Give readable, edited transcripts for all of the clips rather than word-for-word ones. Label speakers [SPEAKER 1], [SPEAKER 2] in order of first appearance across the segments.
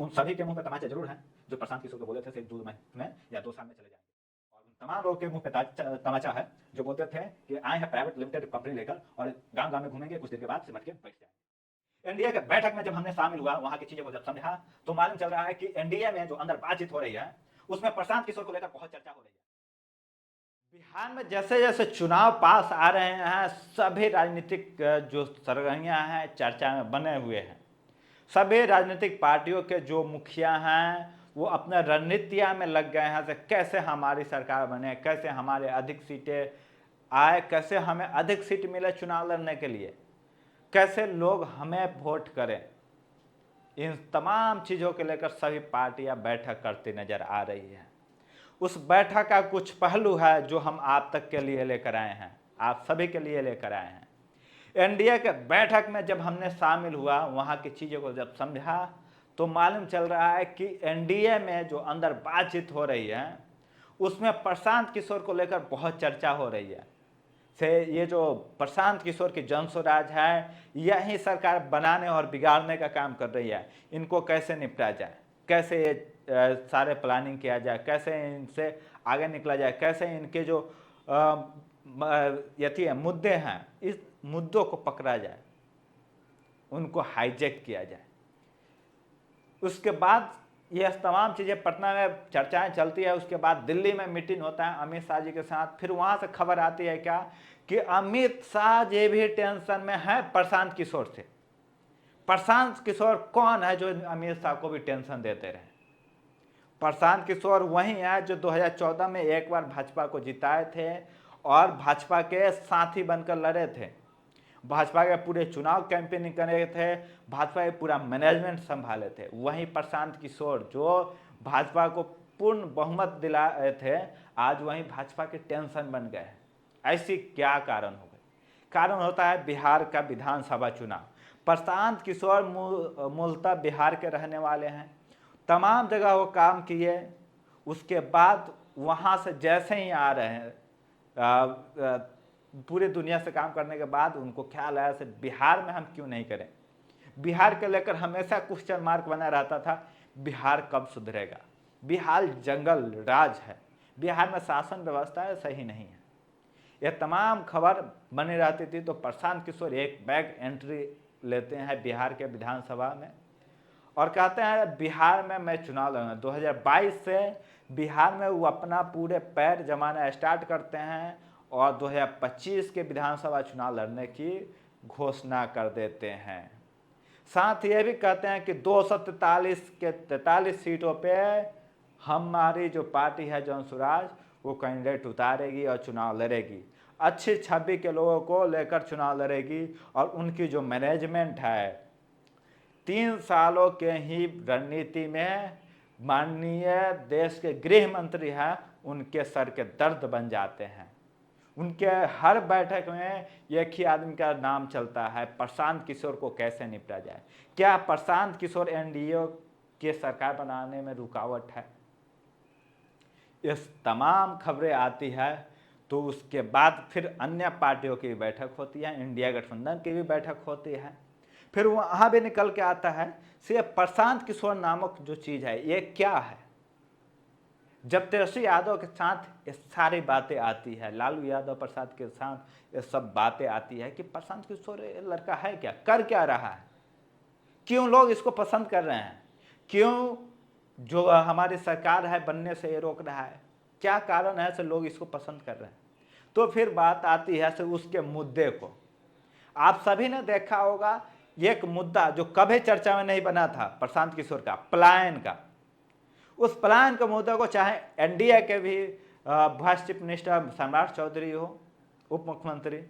[SPEAKER 1] उन सभी के मुंह पे तमाचे जरूर हैं जो प्रशांत किशोर को बोले थे सिर्फ 2 महीने में या 2 साल में चले जाएंगे, और उन तमाम लोगों के मुंह पे तमाचा है जो बोलते थे कि आए हैं प्राइवेट लिमिटेड कंपनी लेकर और गांव गांव में घूमेंगे, कुछ देर के बाद सिमट के बैठ जाएंगे। एनडीए के बैठक में जब हमने शामिल हुआ, वहां की चीजों को जब समझा, तो मालूम चल रहा है कि एनडीए में जो अंदर बातचीत हो रही है उसमें प्रशांत किशोर को लेकर बहुत चर्चा हो रही है। बिहार में जैसे जैसे चुनाव पास आ रहे हैं, सभी राजनीतिक जो सरगर्मियां हैं चर्चा में बने हुए हैं। सभी राजनीतिक पार्टियों के जो मुखिया हैं वो अपने रणनीतियां में लग गए हैं, कैसे हमारी सरकार बने, कैसे हमारे अधिक सीटें आए, कैसे हमें अधिक सीट मिले चुनाव लड़ने के लिए, कैसे लोग हमें वोट करें। इन तमाम चीज़ों को लेकर सभी पार्टियां बैठक करती नजर आ रही हैं। उस बैठक का कुछ पहलू है जो हम आप तक के लिए लेकर आए हैं, आप सभी के लिए लेकर आए हैं। एनडीए के बैठक में जब हमने शामिल हुआ, वहाँ की चीज़ों को जब समझा, तो मालूम चल रहा है कि एनडीए में जो अंदर बातचीत हो रही है उसमें प्रशांत किशोर को लेकर बहुत चर्चा हो रही है। से ये जो प्रशांत किशोर की जनस्वराज है, यही सरकार बनाने और बिगाड़ने का काम कर रही है। इनको कैसे निपटा जाए, कैसे ये सारे प्लानिंग किया जाए, कैसे इनसे आगे निकला जाए, कैसे इनके जो यथी मुद्दे हैं, इस मुद्दों को पकड़ा जाए, उनको हाईजैक किया जाए। उसके बाद ये तमाम चीज़ें पटना में चर्चाएं चलती है। उसके बाद दिल्ली में मीटिंग होता है अमित शाह जी के साथ। फिर वहाँ से खबर आती है क्या कि अमित शाह जी भी टेंशन में है प्रशांत किशोर से। प्रशांत किशोर कौन है जो अमित शाह को भी टेंशन देते रहे? प्रशांत किशोर वही है जो 2014 में एक बार भाजपा को जिताए थे और भाजपा के साथी बनकर लड़े थे, भाजपा के पूरे चुनाव कैंपेनिंग करे थे, भाजपा के पूरा मैनेजमेंट संभाले थे। वहीं प्रशांत किशोर जो भाजपा को पूर्ण बहुमत दिलाए थे, आज वहीं भाजपा के टेंशन बन गए हैं। ऐसी क्या कारण हो गए? कारण होता है बिहार का विधानसभा चुनाव। प्रशांत किशोर मूलतः बिहार के रहने वाले हैं, तमाम जगह वो काम किए, उसके बाद वहाँ से जैसे ही आ रहे हैं पूरे दुनिया से काम करने के बाद उनको ख्याल आया से बिहार में हम क्यों नहीं करें। बिहार के लेकर हमेशा क्वेश्चन मार्क बना रहता था, बिहार कब सुधरेगा। बिहार जंगल राज है, बिहार में शासन व्यवस्था सही नहीं है। यह तमाम खबर बनी रहती थी। तो प्रशांत किशोर एक बैग एंट्री लेते हैं बिहार के विधानसभा में और कहते हैं बिहार में मैं चुनाव लड़ूंगा। 2022 से बिहार में वो अपना पूरे पैर जमाना स्टार्ट करते हैं और 2025 के विधानसभा चुनाव लड़ने की घोषणा कर देते हैं। साथ ये भी कहते हैं कि 243 के 43 सीटों पे हमारी जो पार्टी है जनस्वराज वो कैंडिडेट उतारेगी और चुनाव लड़ेगी, अच्छी छवि के लोगों को लेकर चुनाव लड़ेगी। और उनकी जो मैनेजमेंट है, 3 सालों के ही रणनीति में माननीय देश के गृह मंत्री हैं, उनके सर के दर्द बन जाते हैं। उनके हर बैठक में एक ही आदमी का नाम चलता है, प्रशांत किशोर को कैसे निपटा जाए। क्या प्रशांत किशोर एनडीए के सरकार बनाने में रुकावट है? इस तमाम खबरें आती है तो उसके बाद फिर अन्य पार्टियों की भी बैठक होती है, इंडिया गठबंधन की भी बैठक होती है। फिर वहाँ भी निकल के आता है से प्रशांत किशोर नामक जो चीज़ है ये क्या है। जब तेजस्वी यादव के साथ ये सारी बातें आती है, लालू यादव प्रसाद के साथ ये सब बातें आती है कि प्रशांत किशोर लड़का है क्या, कर क्या रहा है, क्यों लोग इसको पसंद कर रहे हैं, क्यों जो हमारी सरकार है बनने से ये रोक रहा है, क्या कारण है से लोग इसको पसंद कर रहे हैं। तो फिर बात आती है से उसके मुद्दे को। आप सभी ने देखा होगा एक मुद्दा जो कभी चर्चा में नहीं बना था प्रशांत किशोर का, पलायन का। उस पलायन के मुद्दे को चाहे एनडीए के भी वाइस चीफ मिनिस्टर सम्राट चौधरी हो, उप मुख्यमंत्री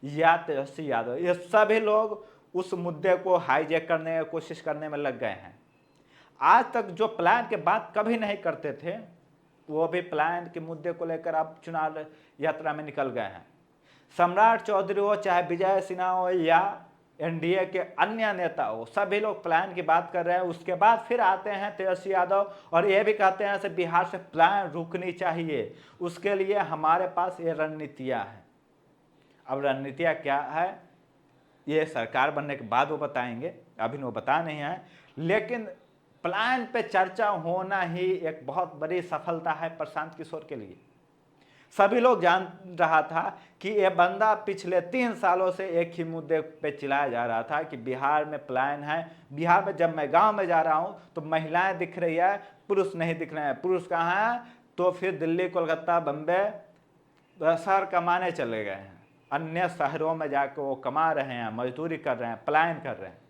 [SPEAKER 1] या तेजस्वी यादव, ये सभी लोग उस मुद्दे को हाईजैक करने की कोशिश करने में लग गए हैं। आज तक जो पलायन के बात कभी नहीं करते थे वो भी पलायन के मुद्दे को लेकर अब चुनाव यात्रा में निकल गए हैं। सम्राट चौधरी हो, चाहे विजय सिन्हा हो या एनडीए के अन्य नेता हो, सभी लोग पलायन की बात कर रहे हैं। उसके बाद फिर आते हैं तेजस्वी यादव और ये भी कहते हैं कि बिहार से पलायन रुकनी चाहिए, उसके लिए हमारे पास ये रणनीतियाँ हैं। अब रणनीतियाँ क्या है ये सरकार बनने के बाद वो बताएंगे, अभी वो बता नहीं है। लेकिन प्लान पे चर्चा होना ही एक बहुत बड़ी सफलता है प्रशांत किशोर के लिए। सभी लोग जान रहा था कि यह बंदा पिछले 3 सालों से एक ही मुद्दे पे चिल्लाया जा रहा था कि बिहार में प्लान है। बिहार में जब मैं गांव में जा रहा हूं तो महिलाएं दिख रही है, पुरुष नहीं दिख रहे हैं। पुरुष कहाँ हैं? तो फिर दिल्ली, कोलकाता, बम्बे शहर कमाने चले गए हैं। अन्य शहरों में जाकर वो कमा रहे हैं, मजदूरी कर रहे हैं, प्लान कर रहे हैं।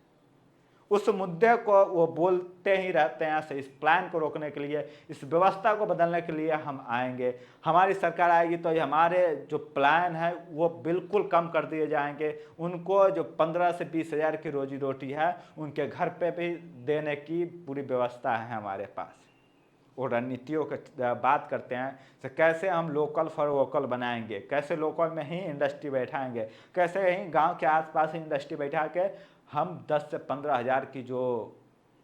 [SPEAKER 1] उस मुद्दे को वो बोलते ही रहते हैं। इस प्लान को रोकने के लिए, इस व्यवस्था को बदलने के लिए हम आएंगे, हमारी सरकार आएगी तो हमारे जो प्लान है वो बिल्कुल कम कर दिए जाएंगे। उनको जो 15 से 20 हज़ार की रोजी रोटी है उनके घर पे भी देने की पूरी व्यवस्था है हमारे पास। वो रणनीतियों की बात करते हैं तो कैसे हम लोकल फॉर वोकल बनाएंगे, कैसे लोकल में ही इंडस्ट्री बैठाएंगे, कैसे ही गांव के आसपास ही इंडस्ट्री बैठा के हम 10 से 15 हज़ार की जो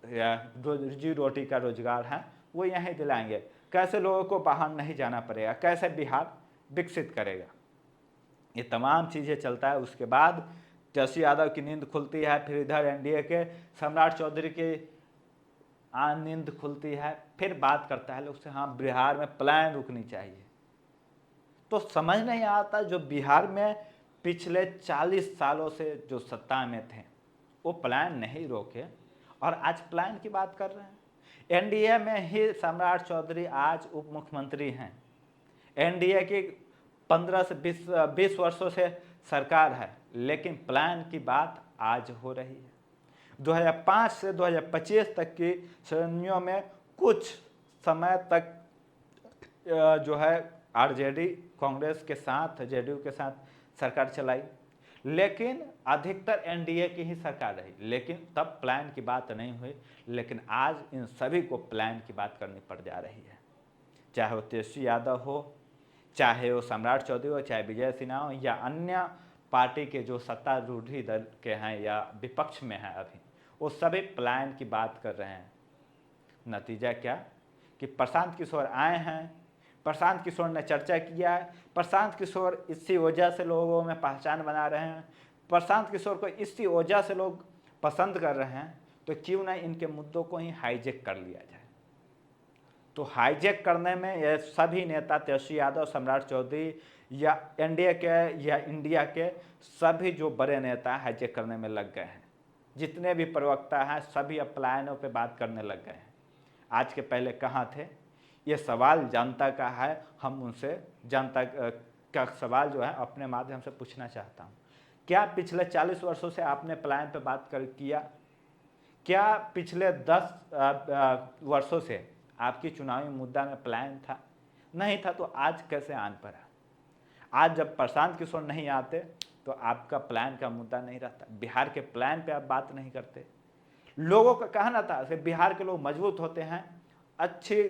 [SPEAKER 1] रोजी रोटी का रोजगार है वो यहीं दिलाएंगे, कैसे लोगों को बाहर नहीं जाना पड़ेगा, कैसे बिहार विकसित करेगा। ये तमाम चीज़ें चलता है। उसके बाद तेजस्वी यादव की नींद खुलती है, फिर इधर एनडीए के सम्राट चौधरी की नींद खुलती है, फिर बात करता है लोग से हाँ बिहार में प्लान रुकनी चाहिए। तो समझ नहीं आता जो बिहार में पिछले 40 सालों से जो सत्ता में थे वो प्लान नहीं रोके और आज प्लान की बात कर रहे हैं। एनडीए में ही सम्राट चौधरी आज उप मुख्यमंत्री हैं। एनडीए की 15 से 20 वर्षों से सरकार है, लेकिन प्लान की बात आज हो रही है। 2005 से 2025 तक की श्रेणियों में कुछ समय तक जो है आरजेडी कांग्रेस के साथ, जेडीयू के साथ सरकार चलाई, लेकिन अधिकतर एनडीए की ही सरकार रही, लेकिन तब प्लान की बात नहीं हुई। लेकिन आज इन सभी को प्लान की बात करनी पड़ जा रही है, चाहे वो तेजस्वी यादव हो, चाहे वो सम्राट चौधरी हो, चाहे विजय सिन्हा हो, या अन्य पार्टी के जो सत्तारूढ़ी दल के हैं या विपक्ष में हैं अभी, वो सभी प्लान की बात कर रहे हैं। नतीजा क्या कि प्रशांत किशोर आए हैं, प्रशांत किशोर ने चर्चा किया है, प्रशांत किशोर इसी वजह से लोगों में पहचान बना रहे हैं, प्रशांत किशोर को इसी वजह से लोग पसंद कर रहे हैं। तो क्यों ना इनके मुद्दों को ही हाईजैक कर लिया जाए। तो हाईजैक करने में ये सभी नेता, तेजस्वी यादव, सम्राट चौधरी या एनडीए के या इंडिया के सभी जो बड़े नेता हाईजैक करने में लग गए हैं। जितने भी प्रवक्ता हैं सभी अब प्लानों पे बात करने लग गए हैं। आज के पहले कहाँ थे? ये सवाल जनता का है, हम उनसे जनता का सवाल जो है अपने माध्यम से पूछना चाहता हूँ। क्या पिछले 40 वर्षों से आपने प्लान पे बात किया? क्या पिछले 10 वर्षों से आपकी चुनावी मुद्दा में प्लान था? नहीं था, तो आज कैसे आन पड़ा? आज जब प्रशांत किशोर नहीं आते तो आपका प्लान का मुद्दा नहीं रहता, बिहार के प्लान पे आप बात नहीं करते। लोगों का कहना था कि बिहार के लोग मजबूत होते हैं, अच्छी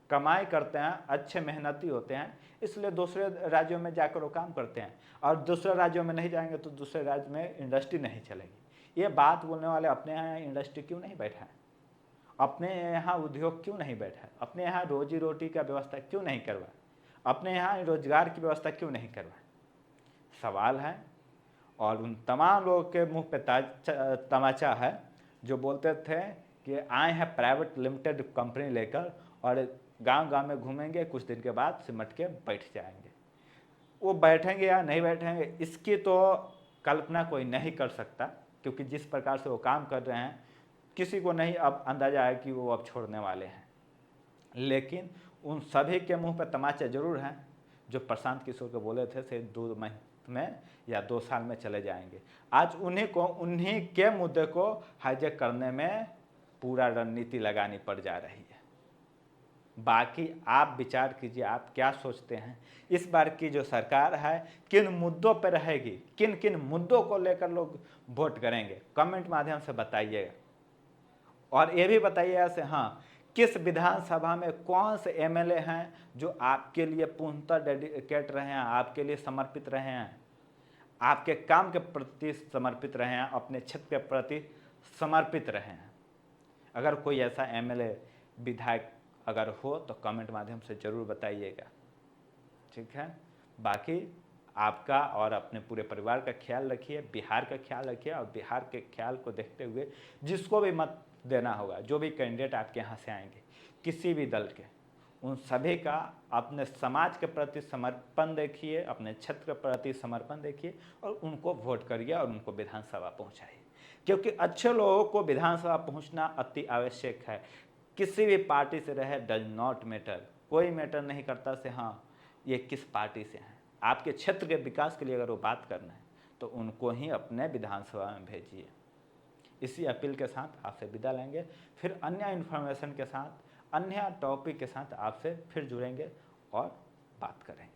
[SPEAKER 1] कमाई करते हैं, अच्छे मेहनती होते हैं, इसलिए दूसरे राज्यों में जाकर वो काम करते हैं, और दूसरे राज्यों में नहीं जाएंगे तो दूसरे राज्य में इंडस्ट्री नहीं चलेगी। ये बात बोलने वाले अपने यहाँ इंडस्ट्री क्यों नहीं बैठा है? अपने यहाँ उद्योग क्यों नहीं बैठा है? अपने यहाँ रोजी रोटी का व्यवस्था क्यों नहीं करवा? अपने यहाँ रोजगार की व्यवस्था क्यों नहीं करवा? सवाल है। और उन तमाम लोगों के मुंह पे तमाचा है जो बोलते थे कि आए हैं प्राइवेट लिमिटेड कंपनी लेकर और गांव गांव में घूमेंगे, कुछ दिन के बाद सिमट के बैठ जाएंगे। वो बैठेंगे या नहीं बैठेंगे इसकी तो कल्पना कोई नहीं कर सकता, क्योंकि जिस प्रकार से वो काम कर रहे हैं किसी को नहीं अब अंदाजा है कि वो अब छोड़ने वाले हैं। लेकिन उन सभी के मुंह पर तमाचा जरूर है जो प्रशांत किशोर को बोले थे से 2 महीने में या 2 साल में चले जाएंगे। आज उन्हीं के मुद्दे को हाईजैक करने में पूरा रणनीति लगानी पड़ जा रही है। बाकी आप विचार कीजिए, आप क्या सोचते हैं इस बार की जो सरकार है किन मुद्दों पर रहेगी, किन किन मुद्दों को लेकर लोग वोट करेंगे? कमेंट माध्यम से बताइएगा। और ये भी बताइएगा से हाँ किस विधानसभा में कौन से एमएलए हैं जो आपके लिए पूर्णतः डेडिकेट रहे हैं, आपके लिए समर्पित रहे हैं, आपके काम के प्रति समर्पित रहे हैं, अपने क्षेत्र के प्रति समर्पित रहे हैं। अगर कोई ऐसा एमएलए, विधायक अगर हो तो कमेंट माध्यम से ज़रूर बताइएगा, ठीक है। बाकी आपका और अपने पूरे परिवार का ख्याल रखिए, बिहार का ख्याल रखिए, और बिहार के ख्याल को देखते हुए जिसको भी मत देना होगा। जो भी कैंडिडेट आपके यहाँ से आएंगे किसी भी दल के, उन सभी का अपने समाज के प्रति समर्पण देखिए, अपने क्षेत्र के प्रति समर्पण देखिए और उनको वोट करिए और उनको विधानसभा पहुँचाइए, क्योंकि अच्छे लोगों को विधानसभा पहुँचना अति आवश्यक है। किसी भी पार्टी से रहे, डज नॉट मैटर, कोई मैटर नहीं करता से हाँ ये किस पार्टी से हैं। आपके क्षेत्र के विकास के लिए अगर वो बात करना है तो उनको ही अपने विधानसभा में भेजिए। इसी अपील के साथ आपसे विदा लेंगे, फिर अन्य इन्फॉर्मेशन के साथ, अन्य टॉपिक के साथ आपसे फिर जुड़ेंगे और बात करेंगे।